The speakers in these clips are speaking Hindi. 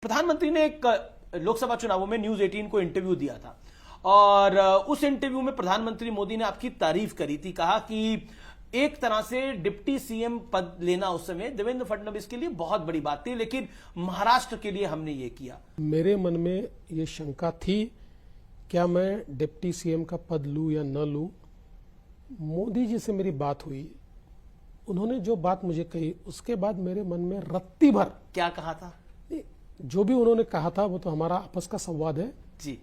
प्रधानमंत्री ने एक लोकसभा चुनावों में न्यूज 18 को इंटरव्यू दिया था और उस इंटरव्यू में प्रधानमंत्री मोदी ने आपकी तारीफ करी थी। कहा कि एक तरह से डिप्टी सीएम पद लेना उस समय देवेंद्र फडणवीस के लिए बहुत बड़ी बात थी, लेकिन महाराष्ट्र के लिए हमने ये किया। मेरे मन में ये शंका थी, क्या मैं डिप्टी सीएम का पद लूं या न लूं। मोदी जी से मेरी बात हुई, उन्होंने जो बात मुझे कही उसके बाद मेरे मन में रत्ती भर। क्या कहा था? जो भी उन्होंने कहा था वो तो हमारा आपस का संवाद है जी,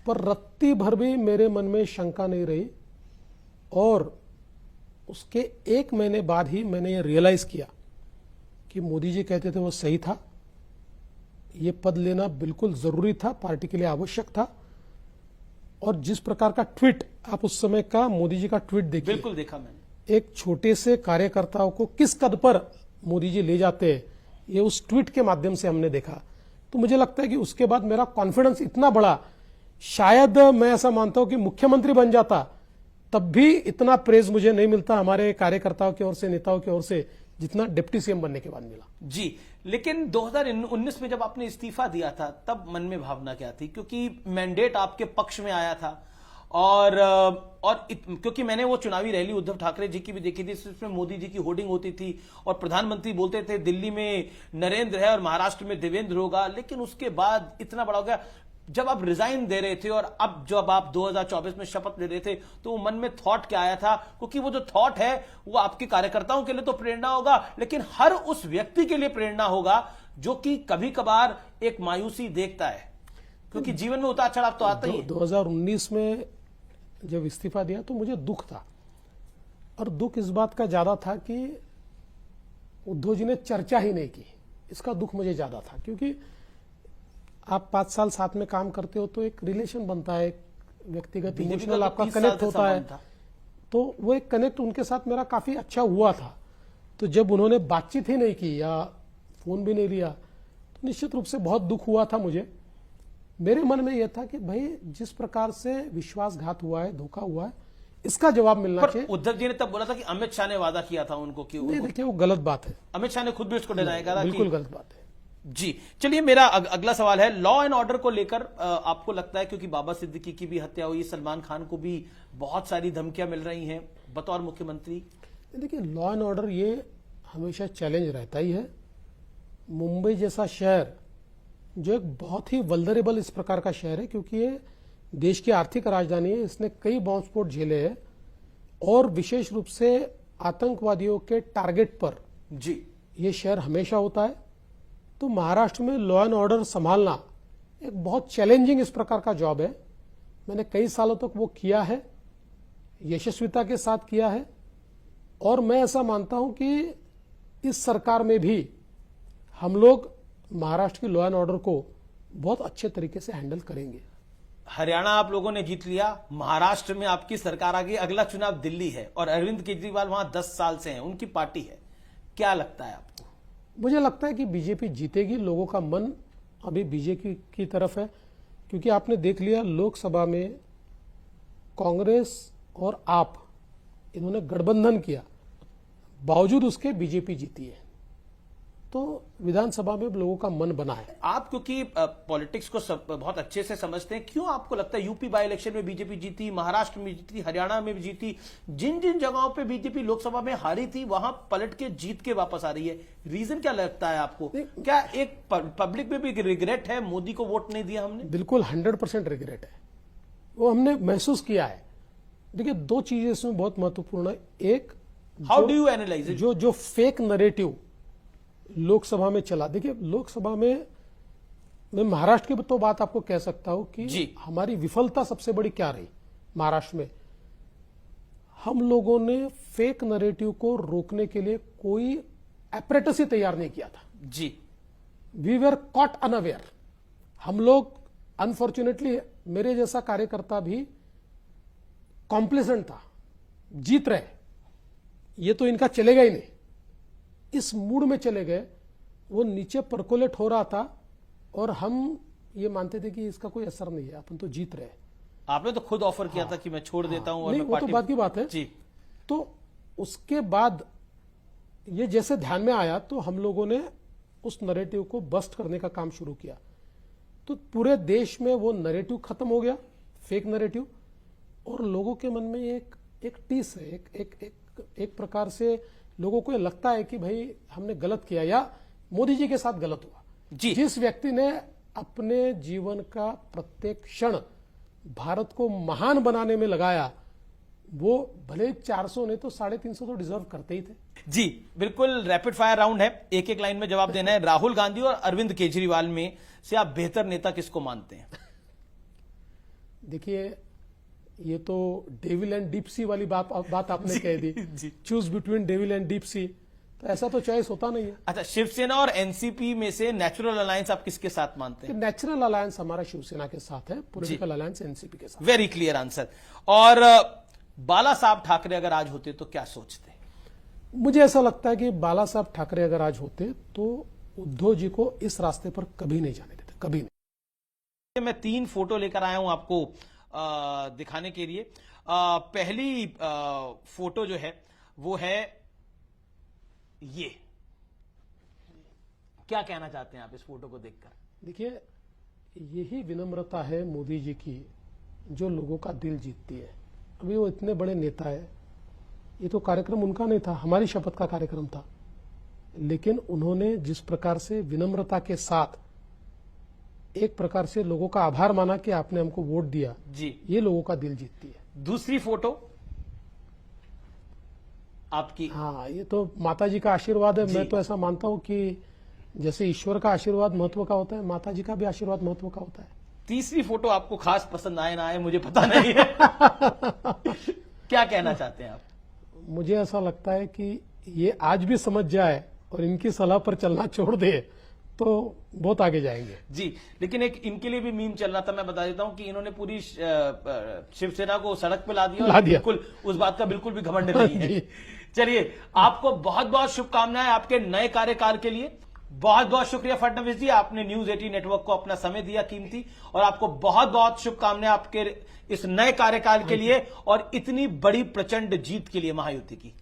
पर रत्ती भर भी मेरे मन में शंका नहीं रही। और उसके एक महीने बाद ही मैंने ये रियलाइज किया कि मोदी जी कहते थे वो सही था, ये पद लेना बिल्कुल जरूरी था, पार्टी के लिए आवश्यक था। और जिस प्रकार का ट्वीट, आप उस समय का मोदी जी का ट्वीट देखिए, बिल्कुल देखा मैंने। एक छोटे से कार्यकर्ताओं को किस कद पर मोदी जी ले जाते हैं, ये उस ट्वीट के माध्यम से हमने देखा। तो मुझे लगता है कि उसके बाद मेरा कॉन्फिडेंस इतना बढ़ा, शायद मैं ऐसा मानता हूं कि मुख्यमंत्री बन जाता तब भी इतना प्रेज मुझे नहीं मिलता हमारे कार्यकर्ताओं की ओर से, नेताओं की ओर से, जितना डिप्टी सीएम बनने के बाद मिला। जी, लेकिन 2019 में जब आपने इस्तीफा दिया था तब मन में भावना क्या थी? क्योंकि मैंडेट आपके पक्ष में आया था और क्योंकि मैंने वो चुनावी रैली उद्धव ठाकरे जी की भी देखी थी, इसमें मोदी जी की होर्डिंग होती थी और प्रधानमंत्री बोलते थे दिल्ली में नरेंद्र है और महाराष्ट्र में देवेंद्र होगा। लेकिन उसके बाद इतना बड़ा हो गया, जब आप रिजाइन दे रहे थे और अब जब आप 2024 में शपथ ले रहे थे तो वो मन में थॉट क्या आया था? क्योंकि वो जो थॉट है वो आपके कार्यकर्ताओं के लिए तो प्रेरणा होगा, लेकिन हर उस व्यक्ति के लिए प्रेरणा होगा जो कि कभी कभार एक मायूसी देखता है, क्योंकि जीवन में उतार चढ़ाव तो आता ही है। 2019 में जब इस्तीफा दिया तो मुझे दुख था, और दुख इस बात का ज्यादा था कि उद्धव जी ने चर्चा ही नहीं की। इसका दुख मुझे ज्यादा था, क्योंकि आप 5 साल साथ में काम करते हो तो एक रिलेशन बनता है, एक व्यक्तिगत इमोशनल आपका कनेक्ट होता है। तो वो एक कनेक्ट उनके साथ मेरा काफी अच्छा हुआ था। तो जब उन्होंने बातचीत ही नहीं की या फोन भी नहीं लिया तो निश्चित रूप से बहुत दुख हुआ था मुझे। मेरे मन में यह था कि भाई जिस प्रकार से विश्वासघात हुआ है, धोखा हुआ है, इसका जवाब मिलना चाहिए। उद्धव जी ने तब बोला था कि अमित शाह ने वादा किया था उनको कि नहीं, देखिए वो गलत बात है। अमित शाह ने खुद भी उसको डिनाई करा। बिल्कुल गलत बात है। जी, चलिए मेरा अगला सवाल है लॉ एंड ऑर्डर को लेकर। आपको लगता है क्योंकि बाबा सिद्दीकी की भी हत्या हुई, सलमान खान को भी बहुत सारी धमकियां मिल रही हैं बतौर मुख्यमंत्री? देखिए लॉ एंड ऑर्डर ये हमेशा चैलेंज रहता ही है। मुंबई जैसा शहर जो एक बहुत ही वल्नरेबल इस प्रकार का शहर है, क्योंकि ये देश की आर्थिक राजधानी है, इसने कई बॉम्ब स्फोट झेले हैं और विशेष रूप से आतंकवादियों के टारगेट पर जी ये शहर हमेशा होता है। तो महाराष्ट्र में लॉ एंड ऑर्डर संभालना एक बहुत चैलेंजिंग इस प्रकार का जॉब है। मैंने कई सालों तक वो किया है, यशस्विता के साथ किया है, और मैं ऐसा मानता हूं कि इस सरकार में भी हम लोग महाराष्ट्र की लॉ एंड ऑर्डर को बहुत अच्छे तरीके से हैंडल करेंगे। हरियाणा आप लोगों ने जीत लिया, महाराष्ट्र में आपकी सरकार आ गई, अगला चुनाव दिल्ली है और अरविंद केजरीवाल वहां 10 साल से हैं, उनकी पार्टी है। क्या लगता है आपको? मुझे लगता है कि बीजेपी जीतेगी। लोगों का मन अभी बीजेपी की तरफ है, क्योंकि आपने देख लिया लोकसभा में कांग्रेस और आप इन्होंने गठबंधन किया, बावजूद उसके बीजेपी जीती है। तो विधानसभा में लोगों का मन बना है। आप क्योंकि पॉलिटिक्स को बहुत अच्छे से समझते हैं, क्यों आपको लगता है यूपी बाई इलेक्शन में बीजेपी जीती, महाराष्ट्र में जीती, हरियाणा में भी जीती, जिन जिन जगहों पे बीजेपी लोकसभा में हारी थी वहां पलट के जीत के वापस आ रही है? रीजन क्या लगता है आपको? क्या एक पब्लिक में भी रिग्रेट है मोदी को वोट नहीं दिया हमने? बिल्कुल 100% रिग्रेट है, वो हमने महसूस किया है। देखिए 2 चीजें इसमें बहुत महत्वपूर्ण है। एक, how do you analyse it? जो फेक नरेटिव लोकसभा में चला। देखिए लोकसभा में मैं महाराष्ट्र की तो बात आपको कह सकता हूं कि हमारी विफलता सबसे बड़ी क्या रही महाराष्ट्र में। हम लोगों ने फेक नरेटिव को रोकने के लिए कोई एपरेटस ही तैयार नहीं किया था। जी, वी वर कॉट अनअवेयर। हम लोग अनफॉर्चुनेटली, मेरे जैसा कार्यकर्ता भी कॉम्प्लेसेंट था, जीत रहे, ये तो इनका चलेगा ही नहीं, इस मूड में चले गए। वो नीचे परकोलेट हो रहा था और हम ये मानते थे कि इसका कोई असर नहीं है, अपन तो जीत रहे। आपने तो खुद ऑफर किया था कि मैं छोड़ देता हूं और नहीं, मैं वो तो बात की बात है जी। तो उसके बाद ये जैसे ध्यान में आया तो हम लोगों ने उस नैरेटिव को बस्ट करने का काम शुरू किया, तो पूरे देश में वो नैरेटिव खत्म हो गया, फेक नैरेटिव, और लोगों के मन में एक टीस है, एक प्रकार से लोगों को ये लगता है कि भाई हमने गलत किया या मोदी जी के साथ गलत हुआ। जी। जिस व्यक्ति ने अपने जीवन का प्रत्येक क्षण भारत को महान बनाने में लगाया, वो भले 400 नहीं तो 350 तो डिजर्व करते ही थे। जी बिल्कुल, रैपिड फायर राउंड है, एक एक लाइन में जवाब देना है। राहुल गांधी और अरविंद केजरीवाल में से आप बेहतर नेता किसको मानते हैं? देखिए, ये तो डेविल एंड डीप सी वाली बात आपने कह दी। Choose between devil and deep sea, तो ऐसा तो चॉइस होता नहीं है। अच्छा, शिवसेना और एनसीपी में से नेचुरल अलायंस आप किसके साथ मानते हैं? नेचुरल अलायंस हमारा शिवसेना के साथ है, पॉलिटिकल अलायंस एनसीपी के साथ। Very clear answer. और बाला साहब ठाकरे अगर आज होते तो क्या सोचते? मुझे ऐसा लगता है कि बाला साहब ठाकरे अगर आज होते तो उद्धव जी को इस रास्ते पर कभी नहीं जाने देते, कभी नहीं। मैं 3 फोटो लेकर आया हूं आपको दिखाने के लिए। पहली फोटो जो है वो है ये। क्या कहना चाहते हैं आप इस फोटो को देखकर? देखिए, यही विनम्रता है मोदी जी की जो लोगों का दिल जीतती है। अभी वो इतने बड़े नेता है, ये तो कार्यक्रम उनका नहीं था, हमारी शपथ का कार्यक्रम था, लेकिन उन्होंने जिस प्रकार से विनम्रता के साथ एक प्रकार से लोगों का आभार माना कि आपने हमको वोट दिया, जी, ये लोगों का दिल जीतती है। दूसरी फोटो आपकी? हाँ, ये तो माता जी का आशीर्वाद है। मैं तो ऐसा मानता हूं कि जैसे ईश्वर का आशीर्वाद महत्व का होता है, माता जी का भी आशीर्वाद महत्व का होता है। तीसरी फोटो आपको खास पसंद आए ना आए मुझे पता नहीं है। क्या कहना चाहते हैं आप? मुझे ऐसा लगता है कि ये आज भी समझ जाए और इनकी सलाह पर चलना छोड़ दे तो बहुत आगे जाएंगे। जी, लेकिन एक इनके लिए भी मीम चल रहा था, मैं बता देता हूं कि इन्होंने पूरी शिवसेना को सड़क पे ला दिया, बिल्कुल उस बात का बिल्कुल भी घमंड नहीं है। चलिए, आपको बहुत बहुत शुभकामनाएं आपके नए कार्यकाल के लिए। बहुत बहुत शुक्रिया फडणवीस जी, आपने न्यूज 18 नेटवर्क को अपना समय दिया कीमती, और आपको बहुत बहुत शुभकामनाएं आपके इस नए कार्यकाल के लिए और इतनी बड़ी प्रचंड जीत के लिए महायुति की।